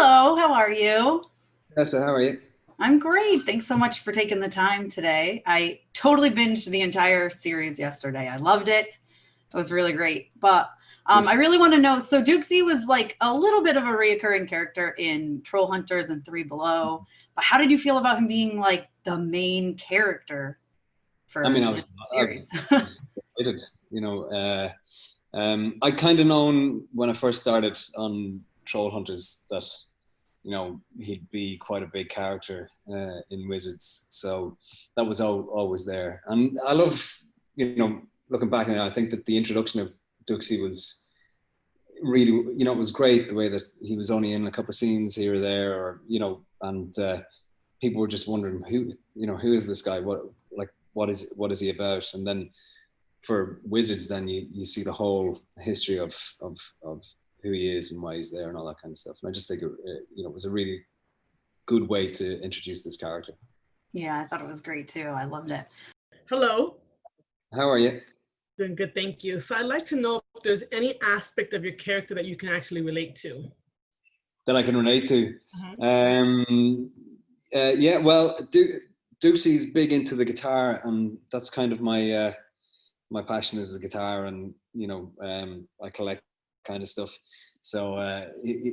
Hello, how are you? So how are you? I'm great. Thanks so much for taking the time today. I totally binged the entire series yesterday. I loved it. It was really great. But Good. I really want to know. So Douxie was like a little bit of a reoccurring character in Troll Hunters and Three Below. But how did you feel about him being like the main character I mean, for this I series? was excited. I kind of known when I first started on Troll Hunters that he'd be quite a big character in Wizards, so that was always there. And I love looking back now, I think that the introduction of Duxie was really it was great the way that he was only in a couple of scenes here or there, or and people were just wondering who is this guy, what is he about. And then for Wizards, then you see the whole history of who he is and why he's there and all that kind of stuff. And I just think it was a really good way to introduce this character. Yeah, I thought it was great too. I loved it. Hello. How are you? Doing good, thank you. So I'd like to know if there's any aspect of your character that you can actually relate to. That I can relate to. Yeah, well, Douxie's big into the guitar, and that's kind of my passion is the guitar, and I collect kind of stuff. So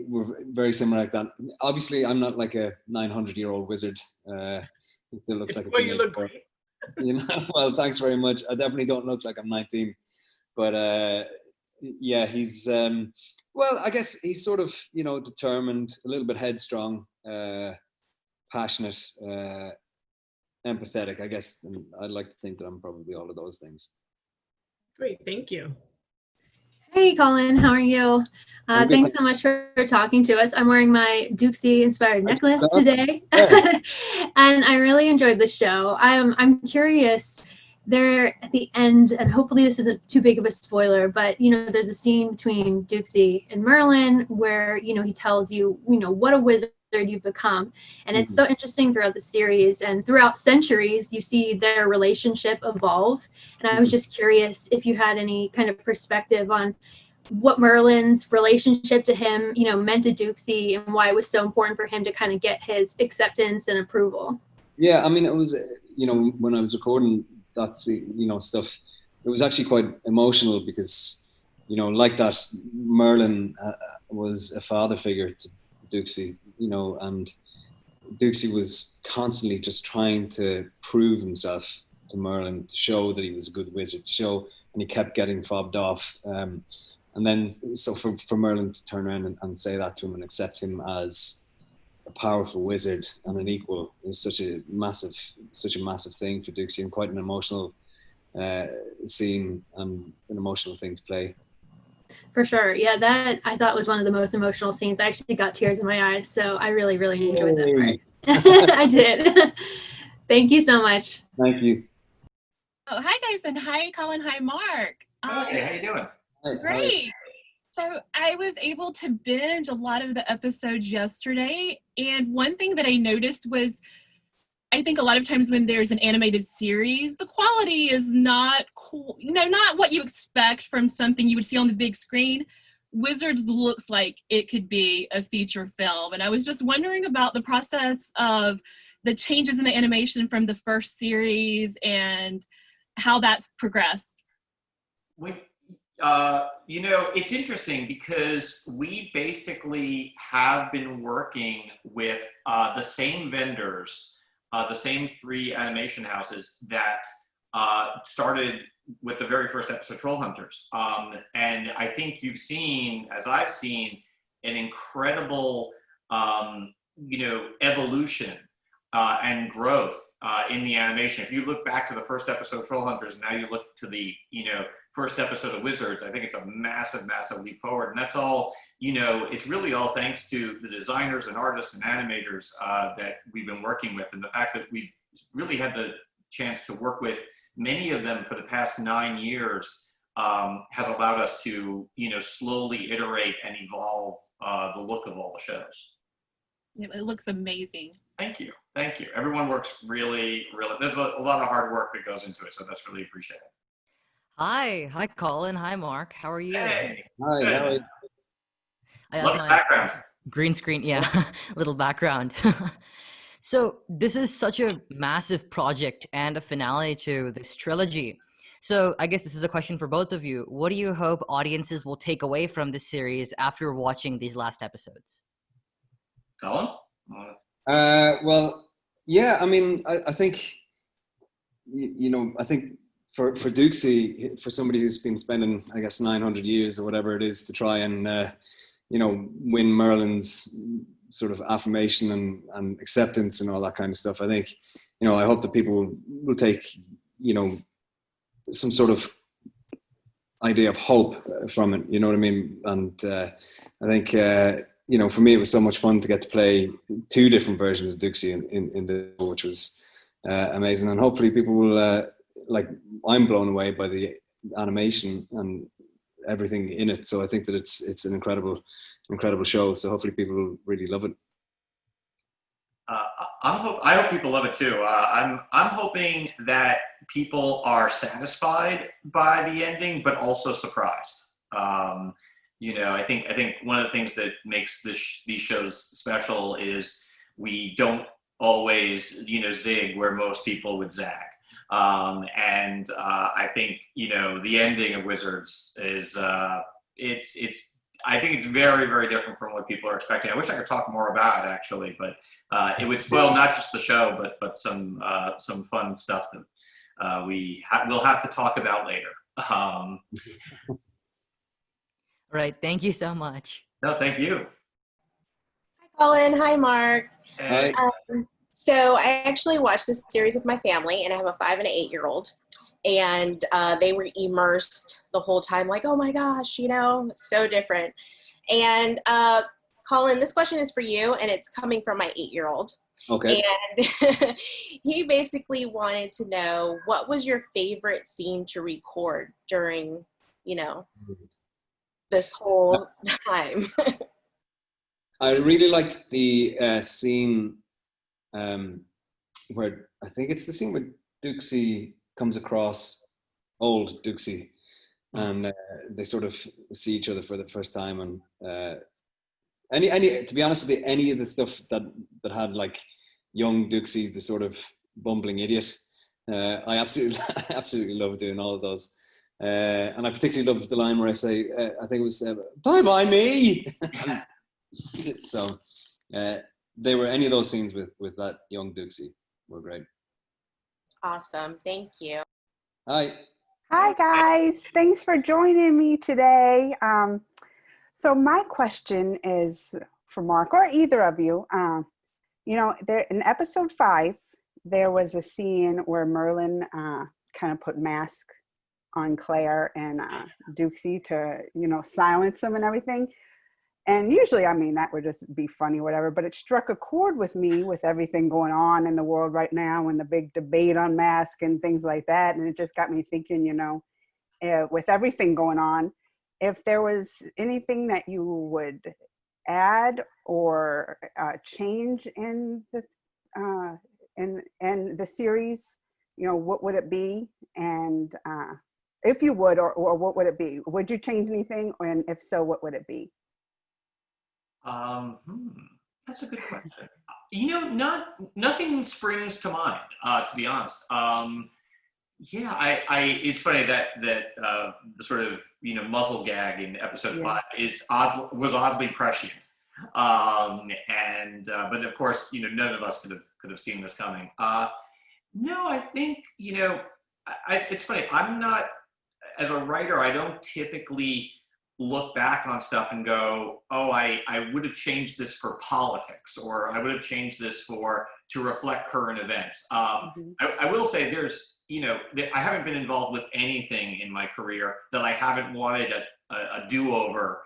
we're very similar like that. Obviously, I'm not like a 900-year-old wizard. He still looks like a teenager. You look great. Well, thanks very much. I definitely don't look like I'm 19, but yeah, he's well, I guess he's sort of determined, a little bit headstrong, passionate, empathetic, I guess. And I'd like to think that I'm probably all of those things. Great, thank you. Hey, Colin, how are you? Thanks so much for talking to us. I'm wearing my Douxie inspired necklace today, and I really enjoyed the show. I'm curious, there at the end, and hopefully this isn't too big of a spoiler, but there's a scene between Douxie and Merlin where he tells you what a wizard you've become, and it's so interesting throughout the series and throughout centuries you see their relationship evolve. And I was just curious if you had any kind of perspective on what Merlin's relationship to him meant to Douxie, and why it was so important for him to kind of get his acceptance and approval. Yeah, I mean, it was when I was recording that stuff, it was actually quite emotional because like that, Merlin was a father figure to Douxie, and Douxie was constantly just trying to prove himself to Merlin, to show that he was a good wizard, and he kept getting fobbed off. And then, so for Merlin to turn around and say that to him and accept him as a powerful wizard and an equal is such a massive thing for Douxie, and quite an emotional scene and an emotional thing to play. For sure. Yeah, that I thought was one of the most emotional scenes. I actually got tears in my eyes, so I really, really enjoyed that part. I did. Thank you so much. Thank you. Oh, hi guys, and hi Colin, hi Mark. Hey, how you doing? Great. So I was able to binge a lot of the episodes yesterday, and one thing that I noticed was, I think a lot of times when there's an animated series, the quality is not cool, not what you expect from something you would see on the big screen. Wizards looks like it could be a feature film, and I was just wondering about the process of the changes in the animation from the first series and how that's progressed. It's interesting because we basically have been working with the same vendors, the same three animation houses that started with the very first episode, Troll Hunters. And I think you've seen, as I've seen, an incredible, evolution and growth in the animation. If you look back to the first episode, Troll Hunters, and now you look to the, first episode of Wizards, I think it's a massive, massive leap forward. And that's all, it's really all thanks to the designers and artists and animators that we've been working with. And the fact that we've really had the chance to work with many of them for the past 9 years has allowed us to, slowly iterate and evolve the look of all the shows. Yeah, it looks amazing. Thank you. Thank you. Everyone works really, really, there's a lot of hard work that goes into it. So that's really appreciated. Hi, Colin. Hi, Mark. How are you? Hey. Hi, how are you? Love the background. Green screen, yeah, little background. So this is such a massive project and a finale to this trilogy. So I guess this is a question for both of you. What do you hope audiences will take away from this series after watching these last episodes? Colin? Well, yeah, I mean, I think, I think for Douxie, for somebody who's been spending, I guess, 900 years or whatever it is to try and, win Merlin's sort of affirmation and acceptance and all that kind of stuff, I think, I hope that people will take, some sort of idea of hope from it, you know what I mean? And I think, for me, it was so much fun to get to play two different versions of Douxie in the show, which was amazing. And hopefully people will, I'm blown away by the animation and everything in it. So I think that it's an incredible show. So hopefully people will really love it. I hope people love it too. I'm hoping that people are satisfied by the ending, but also surprised. I think one of the things that makes these shows special is we don't always, zig where most people would zag. And I think, the ending of Wizards is, I think it's very, very different from what people are expecting. I wish I could talk more about it, actually, but it would spoil not just the show, but some fun stuff that we'll have to talk about later. All right. Thank you so much. No, thank you. Hi, Colin. Hi, Mark. Hey. So I actually watched this series with my family, and I have a 5 and an 8-year-old. And they were immersed the whole time, like, oh my gosh, it's so different. And Colin, this question is for you, and it's coming from my 8-year-old. Okay. And he basically wanted to know, what was your favorite scene to record during, this whole time? I really liked the scene where, I think it's the scene where Douxie comes across old Douxie, and they sort of see each other for the first time. And any to be honest with you, any of the stuff that had like young Douxie, the sort of bumbling idiot, I absolutely love doing all of those. And I particularly love the line where I say, I think it was, bye bye me. So they were, any of those scenes with that young Douxie were great. Awesome. Thank you. Hi. Hi, guys. Thanks for joining me today. So my question is for Mark or either of you. There in episode 5, there was a scene where Merlin kind of put mask on Claire and Douxie to, silence them and everything. And usually, that would just be funny, whatever, but it struck a chord with me with everything going on in the world right now and the big debate on masks and things like that. And it just got me thinking, with everything going on, if there was anything that you would add or change in the series, what would it be? And if you would, or what would it be? Would you change anything? And if so, what would it be? That's a good question. Nothing springs to mind, to be honest. It's funny that the sort of muzzle gag in episode 5 was oddly prescient, but of course none of us could have seen this coming. No, I think it's funny. I'm not, as a writer, I don't typically look back on stuff and go, oh, I would have changed this for politics, or I would have changed this to reflect current events. I will say there's, I haven't been involved with anything in my career that I haven't wanted a do-over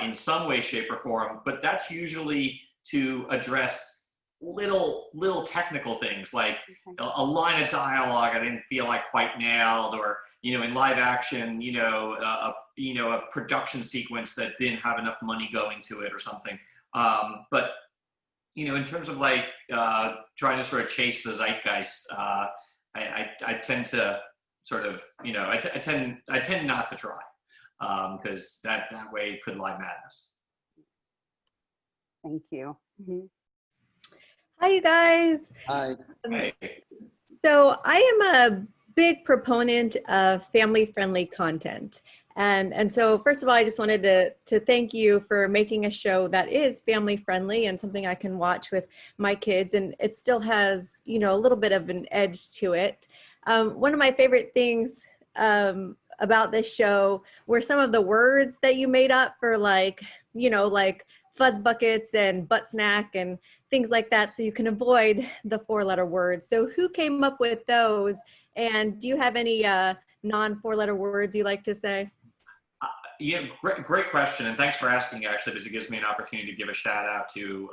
in some way, shape, or form, but that's usually to address little technical things, like a line of dialogue I didn't feel like quite nailed, or in live action, a production sequence that didn't have enough money going to it or something. But in terms of like trying to sort of chase the zeitgeist, I tend to sort of I tend not to try, because that way it could lie madness. Thank you. Mhm. Hi, you guys. Hi. Hey. So I am a big proponent of family-friendly content. And so first of all, I just wanted to thank you for making a show that is family-friendly and something I can watch with my kids. And it still has, you know, a little bit of an edge to it. One of my favorite things about this show were some of the words that you made up for, like, you know, like fuzz buckets and butt snack and things like that, so you can avoid the 4-letter words. So who came up with those? And do you have any non-4-letter words you like to say? Yeah, great question, and thanks for asking, actually, because it gives me an opportunity to give a shout out to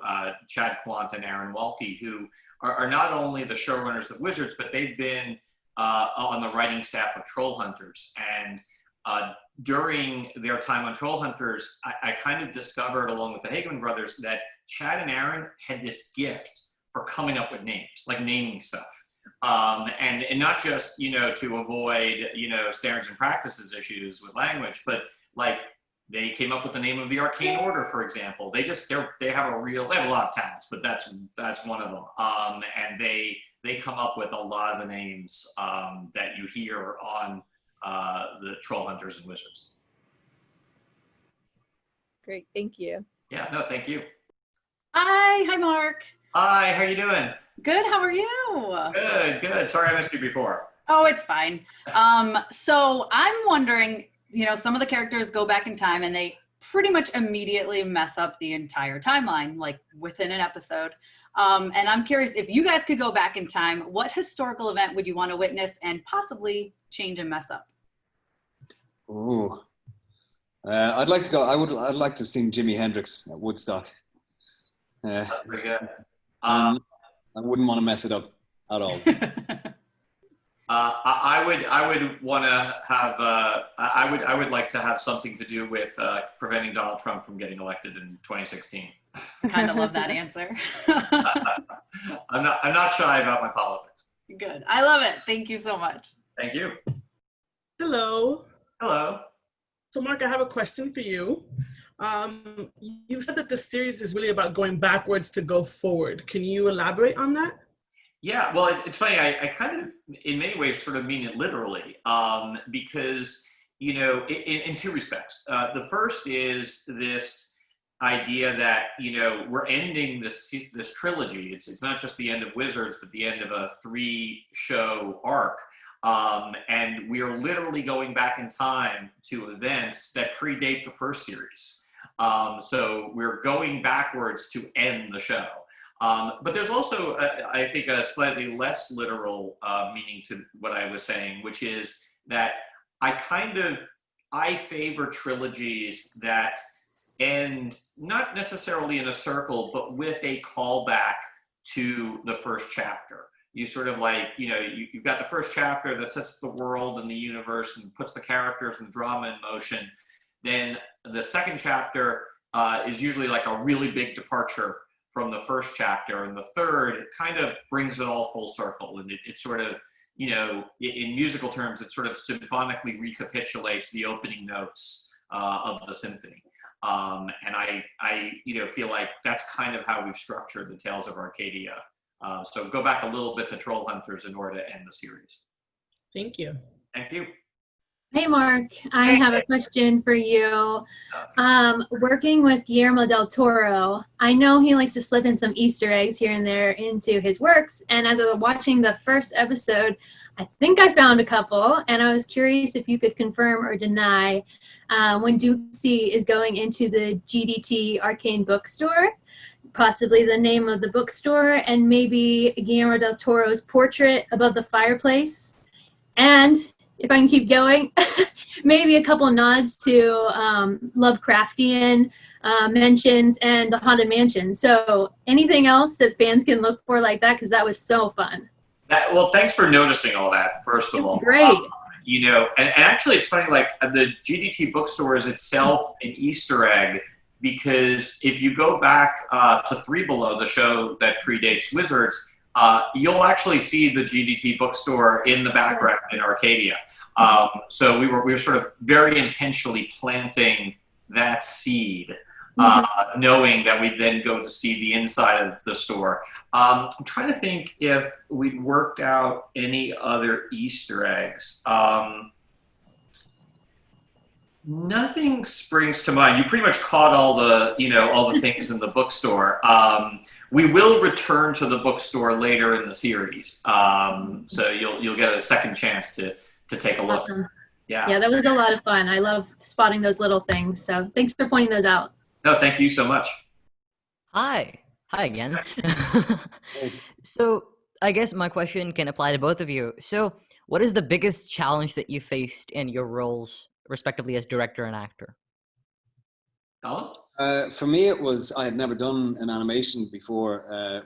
Chad Quant and Aaron Walke, who are not only the showrunners of Wizards, but they've been on the writing staff of Trollhunters. And during their time on Trollhunters, I kind of discovered, along with the Hageman brothers, that Chad and Aaron had this gift for coming up with names, like naming stuff. And not just, you know, to avoid, you know, standards and practices issues with language, but like they came up with the name of the Arcane Order, for example. They have a lot of talents, but that's one of them. And they come up with a lot of the names that you hear on the Trollhunters and Wizards. Great, thank you. Yeah, no, thank you. Hi, Mark. Hi, how you doing? Good, how are you? Good. Sorry I missed you before. Oh, it's fine. So I'm wondering, you know, some of the characters go back in time and they pretty much immediately mess up the entire timeline, like within an episode. And I'm curious, if you guys could go back in time, what historical event would you want to witness and possibly change and mess up? Ooh. I'd like to go. I'd like to have seen Jimi Hendrix at Woodstock. That's pretty good. I wouldn't want to mess it up at all. I would want to have. I would like to have something to do with preventing Donald Trump from getting elected in 2016. Kind of love that answer. I'm not shy about my politics. Good. I love it. Thank you so much. Thank you. Hello. Hello. So Mark, I have a question for you. You said that this series is really about going backwards to go forward. Can you elaborate on that? Yeah, well, it's funny. I kind of, in many ways, sort of mean it literally, because, you know, in two respects. The first is this idea that, you know, we're ending this trilogy. It's not just the end of Wizards, but the end of a 3-show arc. And we are literally going back in time to events that predate the first series. So we're going backwards to end the show. But there's also, I think, a slightly less literal meaning to what I was saying, which is that I favor trilogies that end not necessarily in a circle, but with a callback to the first chapter. You sort of like, you know, you've got the first chapter that sets the world and the universe and puts the characters and drama in motion. Then the second chapter is usually like a really big departure from the first chapter, and the third kind of brings it all full circle. And it sort of, you know, in musical terms, it sort of symphonically recapitulates the opening notes of the symphony. And I you know, feel like that's kind of how we've structured the Tales of Arcadia. So go back a little bit to Trollhunters in order to end the series. Thank you. Thank you. Hey, Mark, I have a question for you. Working with Guillermo del Toro, I know he likes to slip in some Easter eggs here and there into his works. And as I was watching the first episode, I think I found a couple. And I was curious if you could confirm or deny when Douxie is going into the GDT Arcane Bookstore, possibly the name of the bookstore, and maybe Guillermo del Toro's portrait above the fireplace. And if I can keep going, maybe a couple nods to Lovecraftian mentions and the Haunted Mansion. So anything else that fans can look for like that? Because that was so fun. Well, thanks for noticing all that, first of all. Great. You know, and actually it's funny, like the GDT bookstore is itself an Easter egg, because if you go back to 3 Below, the show that predates Wizards, you'll actually see the GDT bookstore in the background in Arcadia. So we were sort of very intentionally planting that seed knowing that we then go to see the inside of the store. I'm trying to think if we'd worked out any other Easter eggs. Nothing springs to mind. You pretty much caught all the things in the bookstore. We will return to the bookstore later in the series, so you'll get a second chance to take a look. Awesome. Yeah. Yeah, that was a lot of fun. I love spotting those little things. So thanks for pointing those out. No, thank you so much. Hi again. So I guess my question can apply to both of you. So what is the biggest challenge that you faced in your roles, respectively, as director and actor? Colin? For me, it was, I had never done an animation before,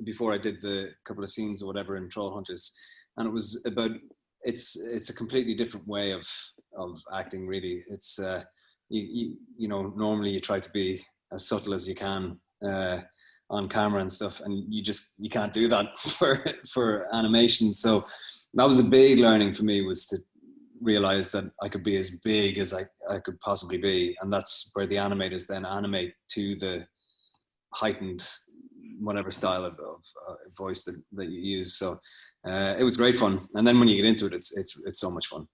before I did the couple of scenes or whatever in Troll Hunters. And it was about, it's a completely different way of acting, really. It's, normally you try to be as subtle as you can on camera and stuff, and you can't do that for animation. So that was a big learning for me, was to realize that I could be as big as I could possibly be, and that's where the animators then animate to the heightened whatever style of voice that you use. So it was great fun, and then when you get into it, it's so much fun.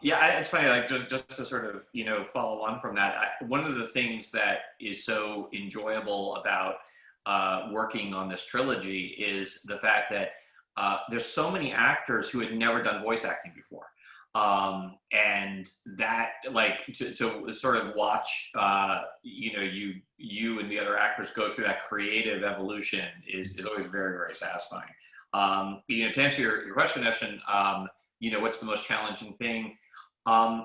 It's funny, like just to sort of follow on from that. One of the things that is so enjoyable about working on this trilogy is the fact that there's so many actors who had never done voice acting before. And that, like, to sort of watch, you and the other actors go through that creative evolution is always very, very satisfying. To answer your question, Eshin, what's the most challenging thing? I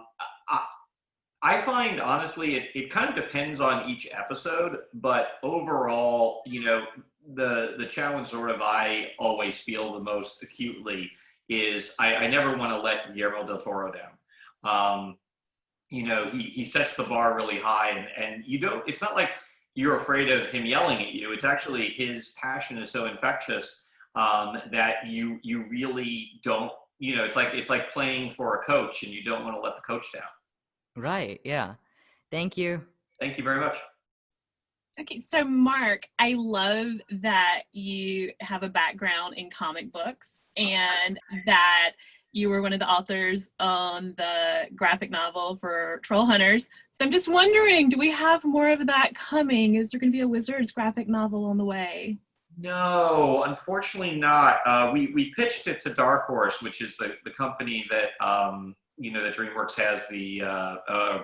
find, honestly, it kind of depends on each episode, but overall, the challenge sort of I always feel the most acutely is I never want to let Guillermo del Toro down. He sets the bar really high, and it's not like you're afraid of him yelling at you. It's actually his passion is so infectious that you really don't, it's like playing for a coach, and you don't want to let the coach down. Right, yeah. Thank you. Thank you very much. Okay, so Mark, I love that you have a background in comic books and that you were one of the authors on the graphic novel for Troll Hunters. So I'm just wondering, do we have more of that coming? Is there going to be a Wizards graphic novel on the way? No, unfortunately not. We pitched it to Dark Horse, which is the company that that DreamWorks has the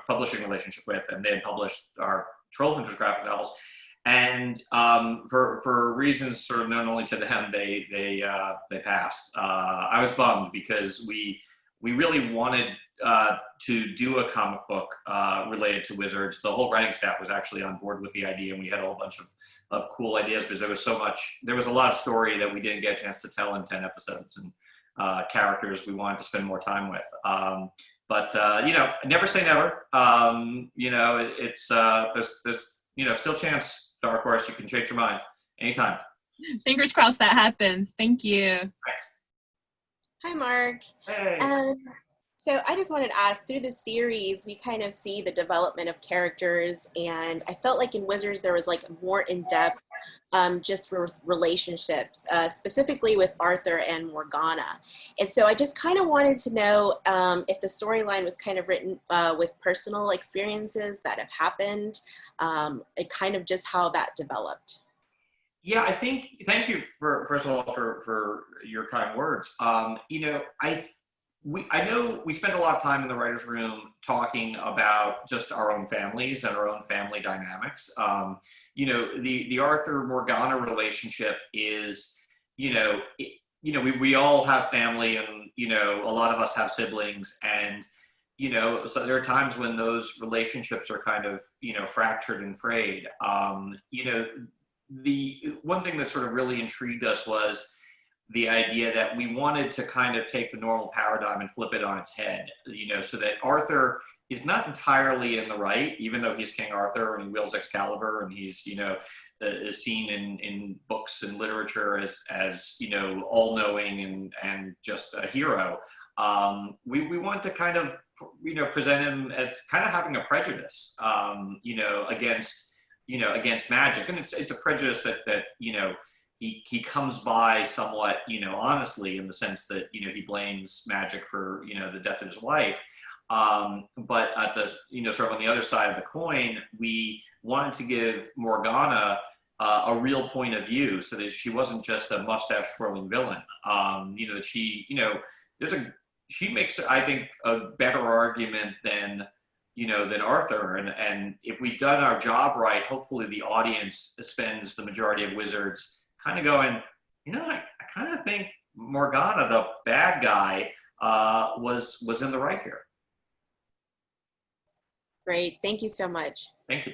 publishing relationship with, and they had published our Troll Hunters graphic novels. And for reasons sort of known only to them, they passed. I was bummed because we really wanted to do a comic book related to Wizards. The whole writing staff was actually on board with the idea, and we had a whole bunch of cool ideas because there was a lot of story that we didn't get a chance to tell in 10 episodes, and characters we wanted to spend more time with. But never say never. It's there's still chance, Dark Horse, you can change your mind anytime. Fingers crossed that happens. Thank you. Thanks. Hi, Mark. Hey. So I just wanted to ask, through the series, we kind of see the development of characters, and I felt like in Wizards there was like more in-depth just for relationships, specifically with Arthur and Morgana. And so I just kind of wanted to know if the storyline was kind of written with personal experiences that have happened, and kind of just how that developed. Yeah, thank you first of all for your kind words. I know we spent a lot of time in the writer's room talking about just our own families and our own family dynamics. The Arthur Morgana relationship is, we all have family, and, a lot of us have siblings, and, so there are times when those relationships are kind of, fractured and frayed. The one thing that sort of really intrigued us was the idea that we wanted to kind of take the normal paradigm and flip it on its head, so that Arthur is not entirely in the right, even though he's King Arthur and he wields Excalibur, and he's, is seen in books and literature as all-knowing and just a hero. We want to kind of present him as kind of having a prejudice, against magic. And it's a prejudice that he comes by somewhat, honestly, in the sense that, he blames magic for, the death of his wife. But at the, sort of on the other side of the coin, we wanted to give Morgana a real point of view, so that she wasn't just a mustache twirling villain. That she, she makes, I think, a better argument than Arthur. And if we've done our job right, hopefully the audience spends the majority of Wizards kind of going, I kind of think Morgana, the bad guy, was in the right here. Great. Thank you so much. Thank you.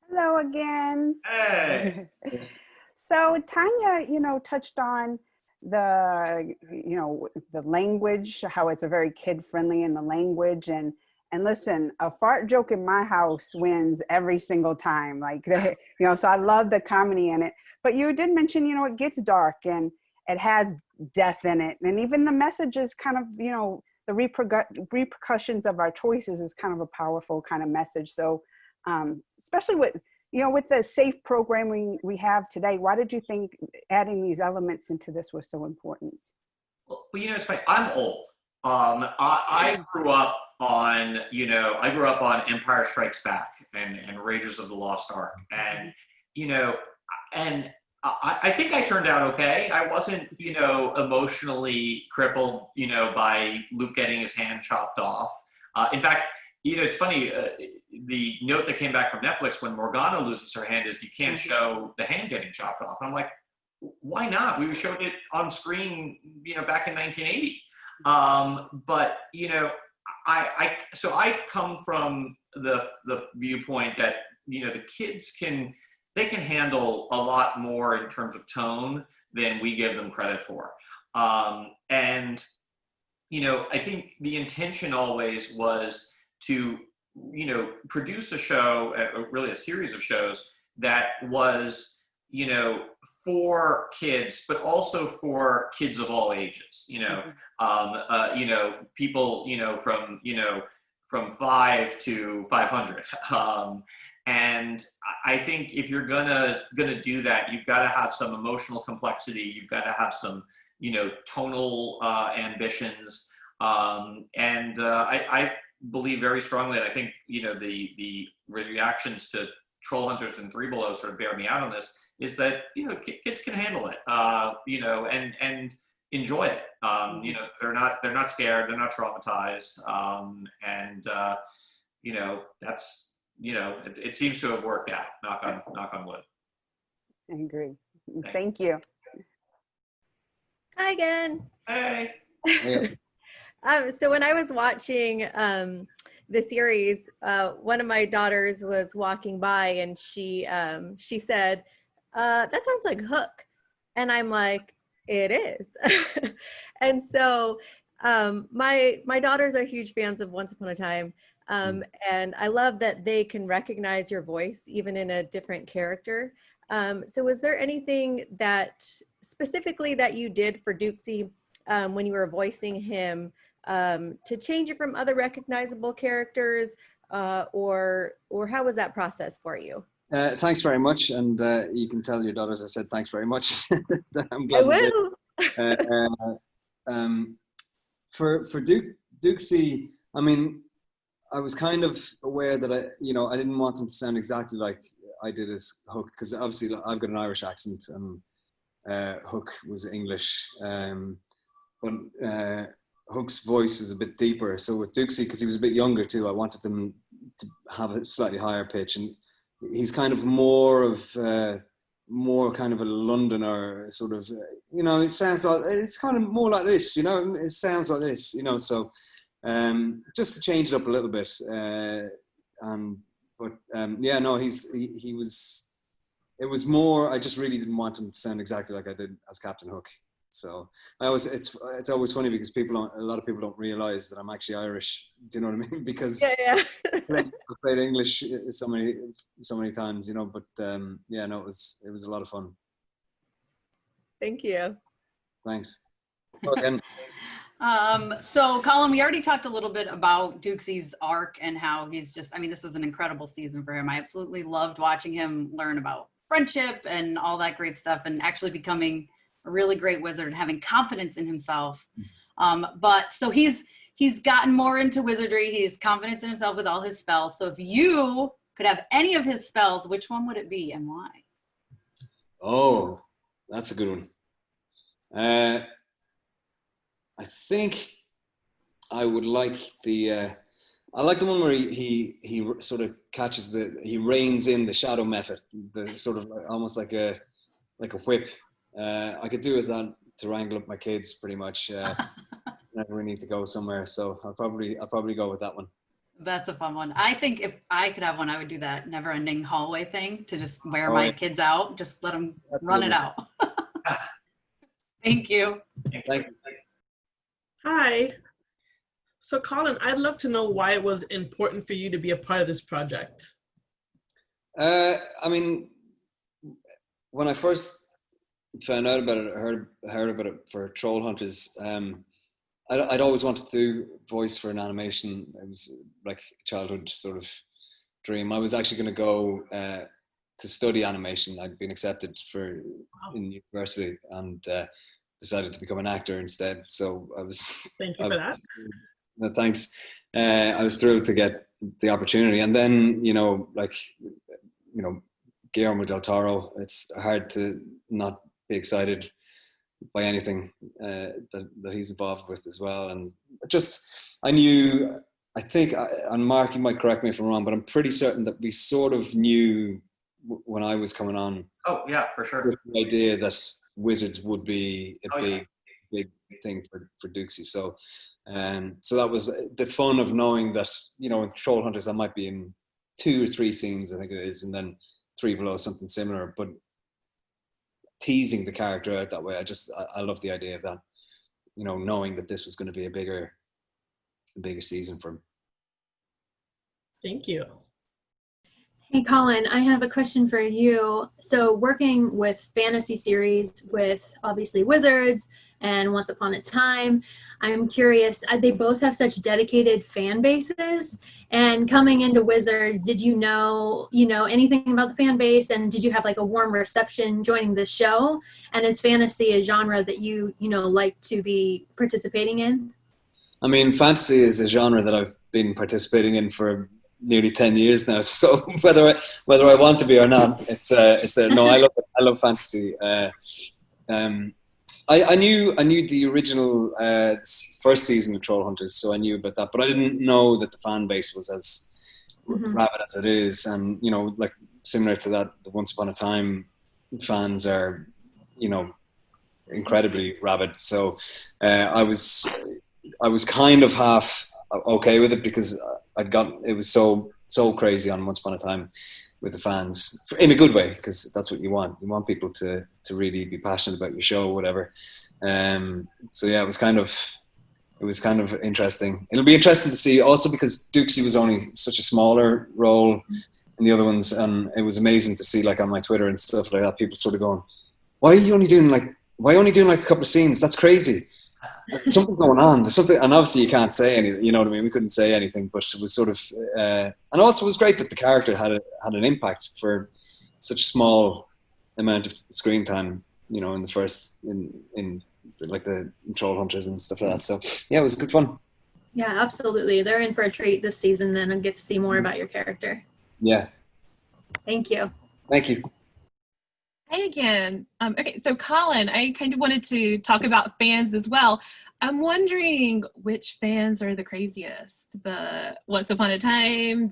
Hello again. Hey. So Tanya, touched on the language, how it's a very kid friendly in the language, and listen, a fart joke in my house wins every single time. So I love the comedy in it. But you did mention, it gets dark and it has death in it, and even the message is kind of, the repercussions of our choices is kind of a powerful kind of message. So especially with the safe programming we have today, why did you think adding these elements into this was so important? Well, it's funny. I'm old. I grew up on, Empire Strikes Back and Raiders of the Lost Ark, and I think I turned out okay. I wasn't, emotionally crippled, by Luke getting his hand chopped off. In fact, it's funny, the note that came back from Netflix when Morgana loses her hand is you can't show the hand getting chopped off. And I'm like, why not? We showed it on screen, back in 1980. But, I come from the viewpoint that, the kids can handle a lot more in terms of tone than we give them credit for. And, I think the intention always was to, produce a show, really a series of shows that was, for kids, but also for kids of all ages, people, from 5 to 500. And I think if you're gonna do that, you've got to have some emotional complexity. You've got to have some, tonal ambitions. I believe very strongly, and I think the reactions to Troll Hunters and Three Below sort of bear me out on this, is that kids can handle it, and enjoy it. They're not scared, they're not traumatized, that's. It seems to have worked out. Knock on wood. I agree. Thank you. Hi again. Hey. So when I was watching the series, one of my daughters was walking by and she said, "That sounds like Hook," and I'm like, "It is." And so my daughters are huge fans of Once Upon a Time. And I love that they can recognize your voice even in a different character. So was there anything that specifically that you did for Douxie when you were voicing him to change it from other recognizable characters, or how was that process for you? Thanks very much, and you can tell your daughters I said thanks very much. I'm glad I will. For Douxie, I mean, I was kind of aware that I didn't want him to sound exactly like I did as Hook, because obviously I've got an Irish accent and Hook was English, but Hook's voice is a bit deeper. So with Douxie, because he was a bit younger too, I wanted him to have a slightly higher pitch, and he's kind of more kind of a Londoner sort of, it sounds like, it's kind of more like this, it sounds like this, so just to change it up a little bit, it was more, I just really didn't want him to sound exactly like I did as Captain Hook. So it's always funny because a lot of people don't realize that I'm actually Irish. Do you know what I mean? Because yeah. I played English so many times, but it was a lot of fun. Thank you. Thanks. Again. So Colin, we already talked a little bit about Douxie's arc and how he's just, I mean, this was an incredible season for him. I absolutely loved watching him learn about friendship and all that great stuff and actually becoming a really great wizard and having confidence in himself. But so he's gotten more into wizardry. He's confidence in himself with all his spells. So if you could have any of his spells, which one would it be and why? Oh, that's a good one. I think I would like I like the one where he sort of catches he reins in the shadow method, the sort of almost like a whip. I could do with that to wrangle up my kids pretty much. Whenever we need to go somewhere, so I'll probably go with that one. That's a fun one. I think if I could have one, I would do that never-ending hallway thing to just wear my kids out, just let them run it out. Thank you. Thank you. Hi. So Colin, I'd love to know why it was important for you to be a part of this project. I mean, when I first found out about it, heard about it for Troll Hunters, I'd always wanted to do voice for an animation. It was like a childhood sort of dream. I was actually going to go to study animation. I'd been accepted in university and decided to become an actor instead. So I was. Thank you for that. No, thanks. I was thrilled to get the opportunity, and then Guillermo del Toro. It's hard to not be excited by anything that he's involved with as well. And just, I think, and Mark, you might correct me if I'm wrong, but I'm pretty certain that we sort of knew when I was coming on. Oh yeah, for sure. The idea that Wizards would be a big thing for Douxie. So that was the fun of knowing that, in Troll Hunters, I might be in 2 or 3 scenes, I think it is, and then 3 below, something similar, but teasing the character out that way. I love the idea of that, knowing that this was going to be a bigger season for him. Thank you. Hey, Colin, I have a question for you. So working with fantasy series with obviously Wizards and Once Upon a Time, I'm curious, they both have such dedicated fan bases, and coming into Wizards, did you know anything about the fan base, and did you have like a warm reception joining the show? And is fantasy a genre that you like to be participating in? I mean, fantasy is a genre that I've been participating in for nearly 10 years now. So whether I want to be or not, it's there. No, I love fantasy. I knew the original first season of Troll Hunters, so I knew about that, but I didn't know that the fan base was as rabid as it is. And like similar to that, the Once Upon a Time fans are, incredibly rabid. So I was kind of half okay with it because it was so crazy on Once Upon a Time with the fans in a good way, because that's what you want. You want people to really be passionate about your show or whatever. So yeah, it was kind of interesting. It'll be interesting to see also because Douxie was only such a smaller role in the other ones, and it was amazing to see, like, on my Twitter and stuff like that, people sort of going, why only doing like a couple of scenes? That's crazy. There's something going on. There's something, and obviously you can't say anything. You know what I mean? We couldn't say anything, but it was sort of, and also it was great that the character had an impact for such a small amount of screen time. In the first in like the Troll Hunters and stuff like that. So yeah, it was good fun. Yeah, absolutely. They're in for a treat this season then, and get to see more about your character. Yeah. Thank you. Thank you. Hi again. Okay, so Colin, I kind of wanted to talk about fans as well. I'm wondering which fans are the craziest? The Once Upon a Time,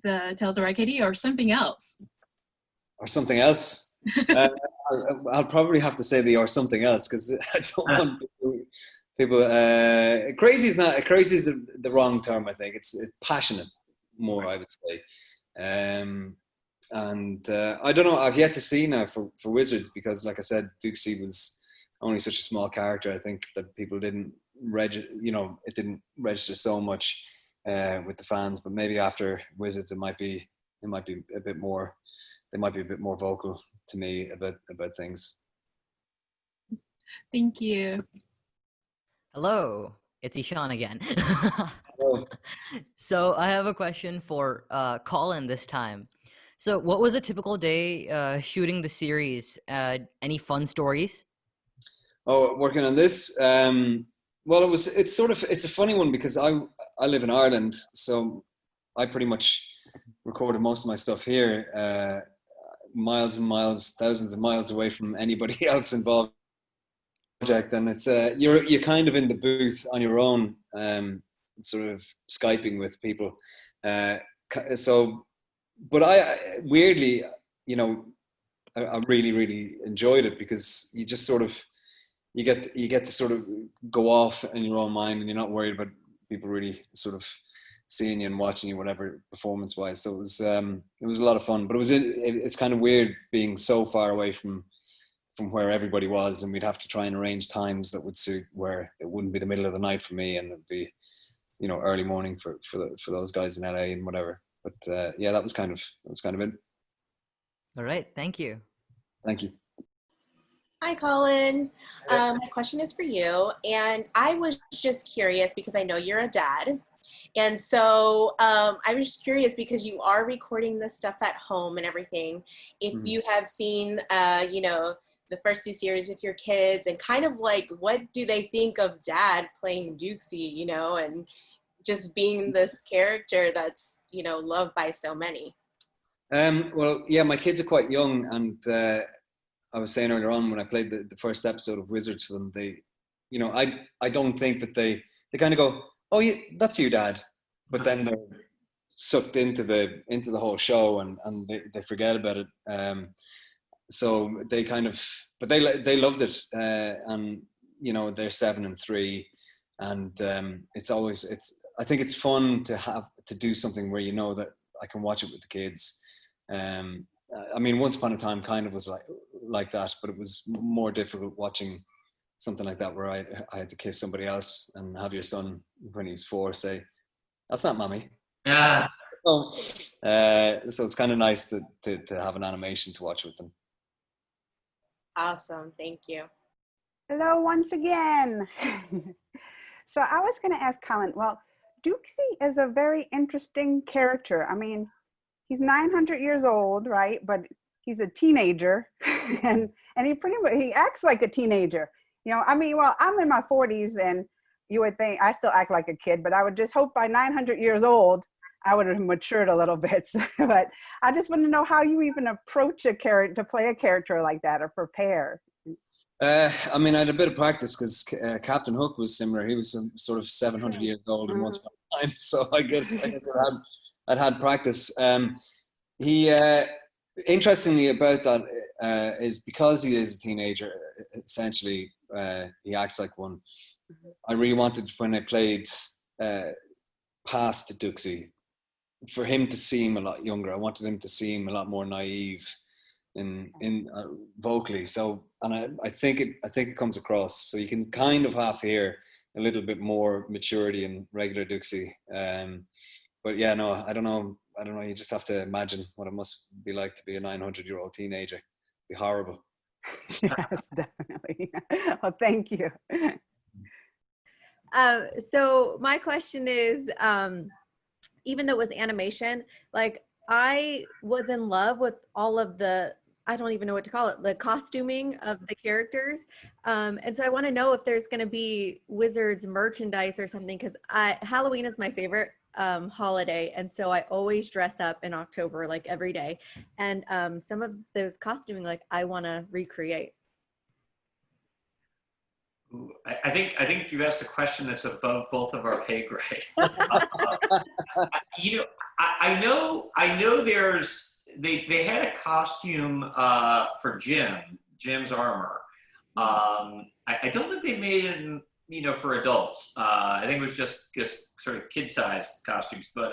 the Tales of Arcadia, or something else? Or something else? I'll probably have to say or something else, because I don't want people. Crazy is the wrong term. I think it's passionate more. I would say. And I don't know. I've yet to see now for Wizards, because, like I said, Douxie was only such a small character. I think that people didn't it didn't register so much with the fans. But maybe after Wizards, it might be a bit more. They might be a bit more vocal to me about things. Thank you. Hello, it's Ishan again. Hello. So I have a question for Colin this time. So what was a typical day shooting the series? Any fun stories? Oh, working on this. Well, it's a funny one because I live in Ireland, so I pretty much recorded most of my stuff here, miles and miles, thousands of miles away from anybody else involved in the project. And it's you're kind of in the booth on your own, sort of Skyping with people. So, but I weirdly, you know, I really, really enjoyed it because you just sort of you get to sort of go off in your own mind, and you're not worried about people really sort of seeing you and watching you, whatever, performance wise. So it was a lot of fun, but it's kind of weird being so far away from where everybody was, and we'd have to try and arrange times that would suit where it wouldn't be the middle of the night for me, and it'd be, you know, early morning for those guys in LA and whatever. But yeah, that was kind of it. All right, thank you. Thank you. Hi, Colin. My question is for you. And I was just curious because I know you're a dad. And so I was just curious because you are recording this stuff at home and everything. If you have seen, you know, the first 2 series with your kids, and kind of like, what do they think of dad playing Douxie, you know, and just being this character that's, you know, loved by so many? Well, yeah, my kids are quite young, and I was saying earlier on when I played the first episode of Wizards for them, they, you know, I don't think that they kind of go, oh yeah, that's you, Dad, but then they're sucked into the whole show, and they forget about it. So they kind of, but they loved it, and you know, they're 7 and 3, and I think it's fun to do something where, you know, that I can watch it with the kids. I mean, Once Upon a Time kind of was like that, but it was more difficult watching something like that where I had to kiss somebody else and have your son when he's 4 say, "That's not mommy." Yeah. So it's kind of nice to have an animation to watch with them. Awesome. Thank you. Hello once again. So I was going to ask Colin, well, Douxie is a very interesting character. I mean, he's 900 years old, right? But he's a teenager, and he acts like a teenager. You know, I mean, well, I'm in my 40s, and you would think I still act like a kid, but I would just hope by 900 years old, I would have matured a little bit. But I just want to know how you even approach a character, to play a character like that, or prepare. I mean, I had a bit of practice because Captain Hook was similar. He was sort of 700 years old in Once Upon a Time, so I guess I'd had practice. He interestingly about that is because he is a teenager. Essentially, he acts like one. I really wanted, when I played past Douxie, for him to seem a lot younger. I wanted him to seem a lot more naive in vocally. So, and I think it comes across. So you can kind of half hear a little bit more maturity in regular Douxie. But yeah, no, I don't know. You just have to imagine what it must be like to be a 900-year-old teenager. It'd be horrible. Yes, definitely. Well, thank you. So my question is, even though it was animation, like I was in love with all of the, I don't even know what to call it, the costuming of the characters. And so I want to know if there's going to be Wizards merchandise or something, because Halloween is my favorite holiday. And so I always dress up in October, like every day. And some of those costuming, like I want to recreate. I think you've asked a question that's above both of our pay grades. You know, I know they had a costume for Jim's armor. I don't think they made it, you know, for adults. I think it was just sort of kid-sized costumes. But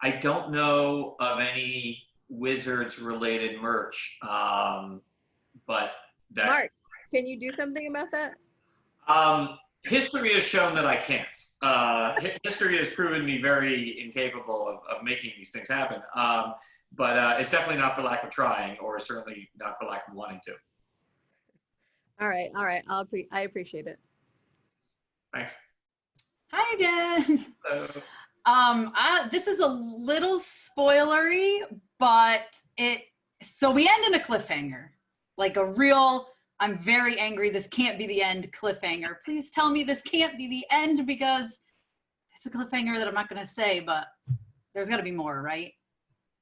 I don't know of any Wizards-related merch. But that. Mark, can you do something about that? History has shown that I can't. History has proven me very incapable of making these things happen. But it's definitely not for lack of trying, or certainly not for lack of wanting to. All right. I appreciate it. Thanks. Hi again. Hello. This is a little spoilery, but so we end in a cliffhanger, like a real, I'm very angry, this can't be the end cliffhanger. Please tell me this can't be the end, because it's a cliffhanger that I'm not going to say, but there's got to be more, right?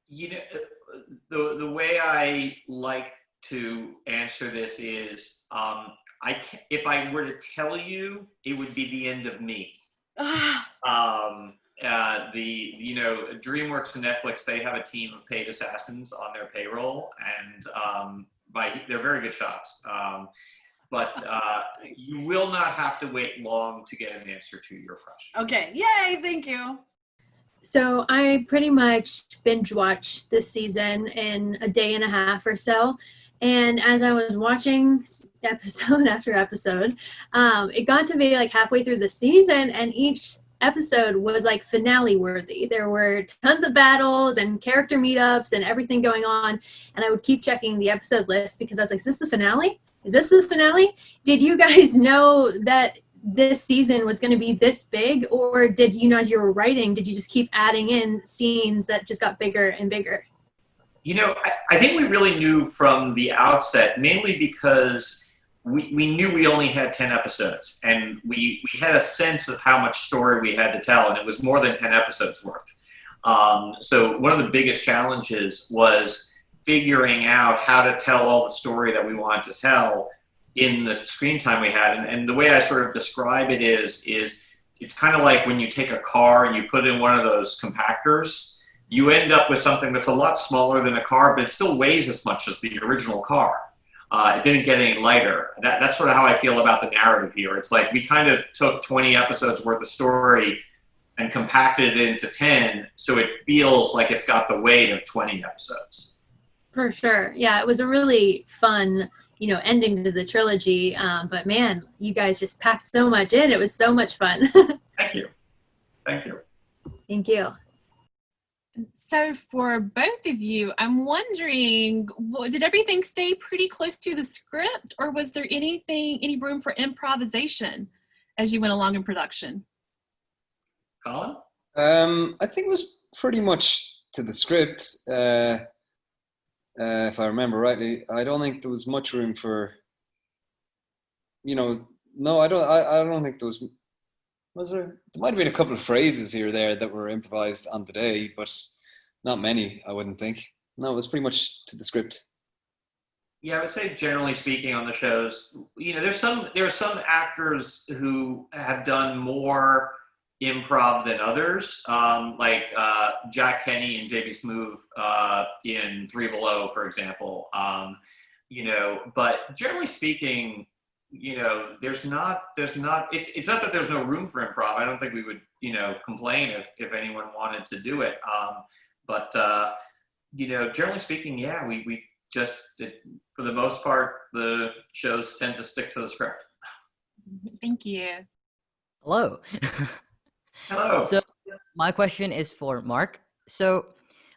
You know, the way I like to answer this is, if I were to tell you, it would be the end of me. DreamWorks and Netflix, they have a team of paid assassins on their payroll, and they're very good shots. But you will not have to wait long to get an answer to your question. Okay, yay, thank you. So I pretty much binge watched this season in a day and a half or so. And as I was watching episode after episode, it got to be like halfway through the season, and each episode was like finale worthy. There were tons of battles and character meetups and everything going on. And I would keep checking the episode list because I was like, is this the finale? Is this the finale? Did you guys know that this season was going to be this big, or did you know, as you were writing, did you just keep adding in scenes that just got bigger and bigger? You know, I think we really knew from the outset, mainly because we knew we only had 10 episodes, and we had a sense of how much story we had to tell, and it was more than 10 episodes worth. So one of the biggest challenges was figuring out how to tell all the story that we wanted to tell in the screen time we had. And the way I sort of describe it is it's kind of like when you take a car and you put it in one of those compactors, you end up with something that's a lot smaller than a car, but it still weighs as much as the original car. It didn't get any lighter. That's sort of how I feel about the narrative here. It's like we kind of took 20 episodes worth of story and compacted it into 10, so it feels like it's got the weight of 20 episodes. For sure. Yeah, it was a really fun, ending to the trilogy. But man, you guys just packed so much in. It was so much fun. Thank you. Thank you. Thank you. So for both of you, I'm wondering, did everything stay pretty close to the script, or was there any room for improvisation as you went along in production? Colin? I think it was pretty much to the script. If I remember rightly, I don't think there was much room for, no, I don't think there was there? There might have been a couple of phrases here or there that were improvised on the day, but not many, I wouldn't think. No, it was pretty much to the script. Yeah, I would say generally speaking on the shows, there are some actors who have done more improv than others, like Jack Kenny and JB Smoove in Three Below, for example. But generally speaking, it's not that there's no room for improv. I don't think we would, complain if anyone wanted to do it. But generally speaking, yeah, we just, for the most part, the shows tend to stick to the script. Thank you. Hello. Hello. So my question is for Marc. So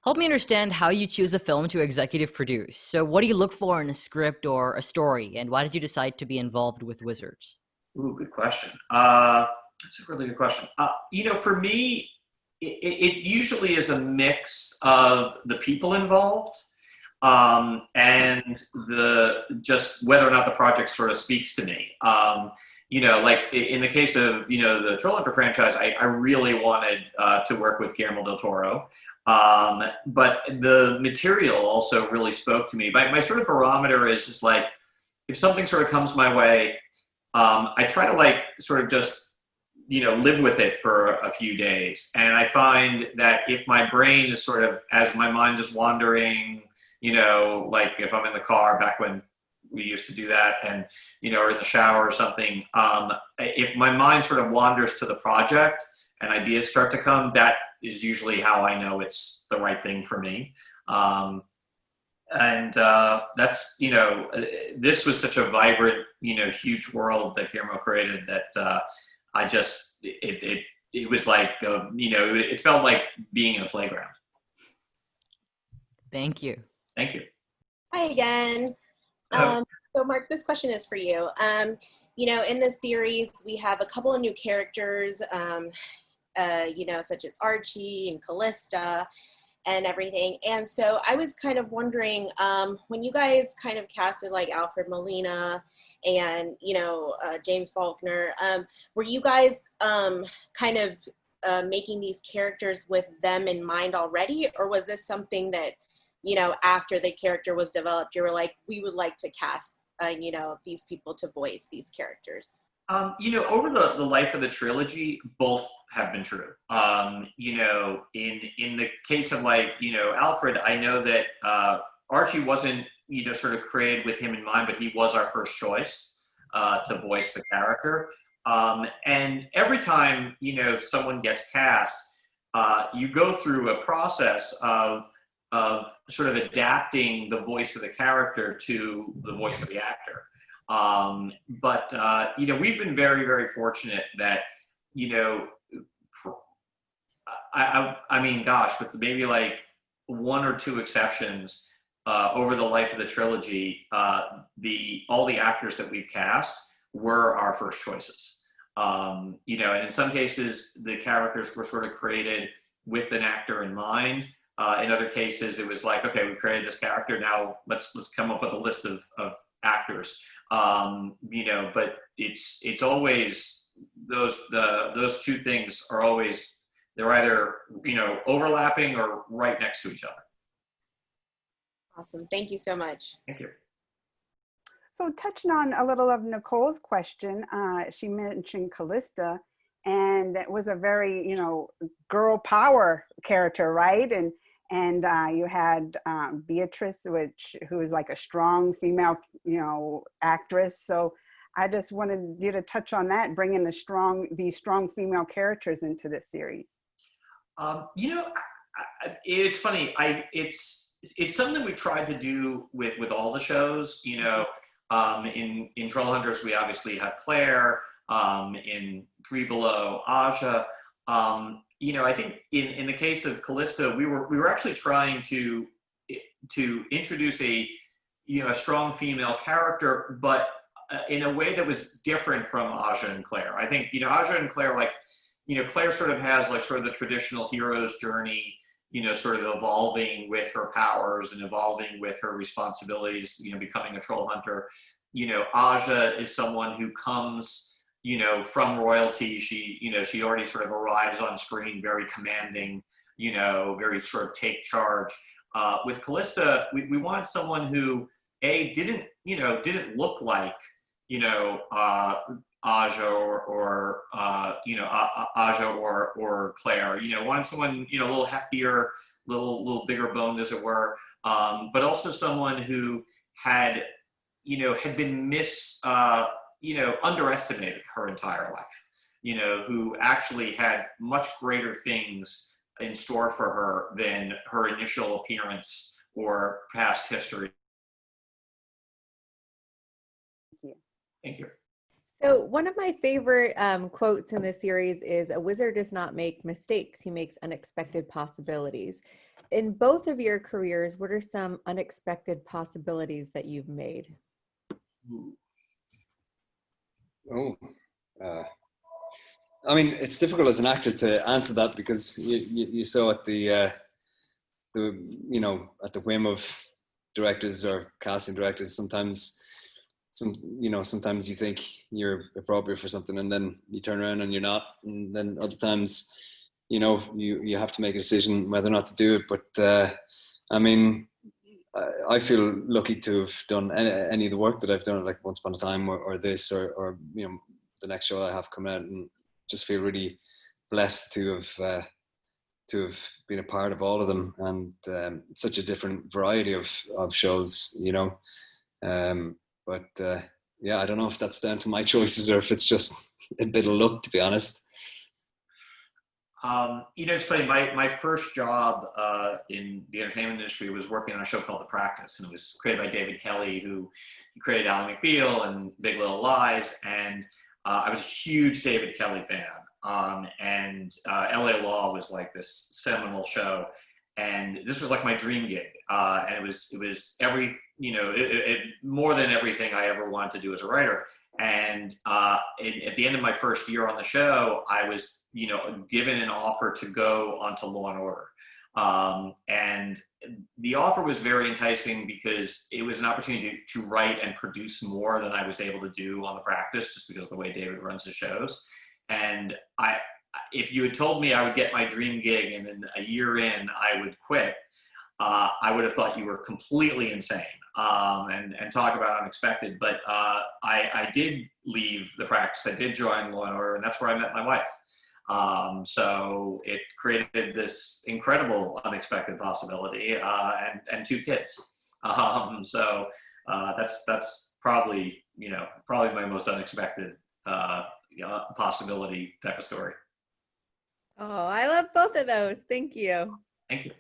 help me understand how you choose a film to executive produce. So what do you look for in a script or a story, and why did you decide to be involved with Wizards? Ooh, good question. That's a really good question. For me, it usually is a mix of the people involved and just whether or not the project sort of speaks to me. Like in the case of, the Trollhunter franchise, I really wanted to work with Guillermo del Toro. But the material also really spoke to me. My sort of barometer is just like, if something sort of comes my way, I try to sort of just, live with it for a few days. And I find that if my brain is sort of, as my mind is wandering, like if I'm in the car back when we used to do that and, or in the shower or something, if my mind sort of wanders to the project and ideas start to come, that is usually how I know it's the right thing for me. That's, this was such a vibrant, huge world that Guillermo created that it was like, it felt like being in a playground. Thank you. Thank you. Hi again. So Marc, this question is for you. in this series, we have a couple of new characters, such as Archie and Callista and everything. And so I was kind of wondering, when you guys kind of casted like Alfred Molina and, James Faulkner, were you guys kind of making these characters with them in mind already? Or was this something that, after the character was developed, you were like, we would like to cast, these people to voice these characters? Over the life of the trilogy, both have been true. In the case of Alfred, I know that Archie wasn't, sort of created with him in mind, but he was our first choice to voice the character. And every time, someone gets cast, you go through a process of sort of adapting the voice of the character to the voice of the actor. We've been very, very fortunate that, with maybe like one or two exceptions, over the life of the trilogy, all the actors that we've cast were our first choices. And in some cases, the characters were sort of created with an actor in mind. In other cases, it was like, okay, we created this character, now let's come up with a list of actors. But it's always those two things are always, they're either, overlapping or right next to each other. Awesome. Thank you so much. Thank you. So touching on a little of Nicole's question, she mentioned Callista, and it was a very, girl power character, right? And you had Beatrice, who is like a strong female, actress. So I just wanted you to touch on that, bringing these strong female characters into this series. It's funny. It's something we've tried to do with all the shows. In Trollhunters, we obviously have Claire. In Three Below, Aja. I think in the case of Callista, we were actually trying to introduce a strong female character, but in a way that was different from Aja and Claire. I think Aja and Claire, Claire sort of has sort of the traditional hero's journey, sort of evolving with her powers and evolving with her responsibilities, becoming a troll hunter. Aja is someone who comes from royalty. She already sort of arrives on screen very commanding, very sort of take charge. With Callista, we wanted someone who didn't look like Aja or Claire. Wanted someone a little heftier, little bigger boned, as it were, but also someone who had been underestimated her entire life, who actually had much greater things in store for her than her initial appearance or past history. Thank you. So one of my favorite quotes in this series is, "A wizard does not make mistakes, he makes unexpected possibilities." In both of your careers, what are some unexpected possibilities that you've made? It's difficult as an actor to answer that, because you saw at the at the whim of directors or casting directors. Sometimes you think you're appropriate for something, and then you turn around and you're not. And then other times, you have to make a decision whether or not to do it. But I feel lucky to have done any of the work that I've done, like Once Upon a Time or this or the next show I have coming out, and just feel really blessed to have been a part of all of them, and such a different variety of shows, But I don't know if that's down to my choices or if it's just a bit of luck, to be honest. It's funny. My first job in the entertainment industry was working on a show called The Practice, and it was created by David Kelly, who created Ally McBeal and Big Little Lies. And I was a huge David Kelly fan. And LA Law was like this seminal show, and this was like my dream gig. And it was every, it more than everything I ever wanted to do as a writer. And at the end of my first year on the show, I was, given an offer to go onto Law and Order. And the offer was very enticing because it was an opportunity to write and produce more than I was able to do on the practice, just because of the way David runs his shows. And if you had told me I would get my dream gig and then a year in I would quit, I would have thought you were completely insane. And talk about unexpected. But I did leave the practice. I did join Law and Order, and that's where I met my wife. So it created this incredible unexpected possibility, and 2 kids. So that's probably my most unexpected possibility type of story. Oh, I love both of those. Thank you. Thank you.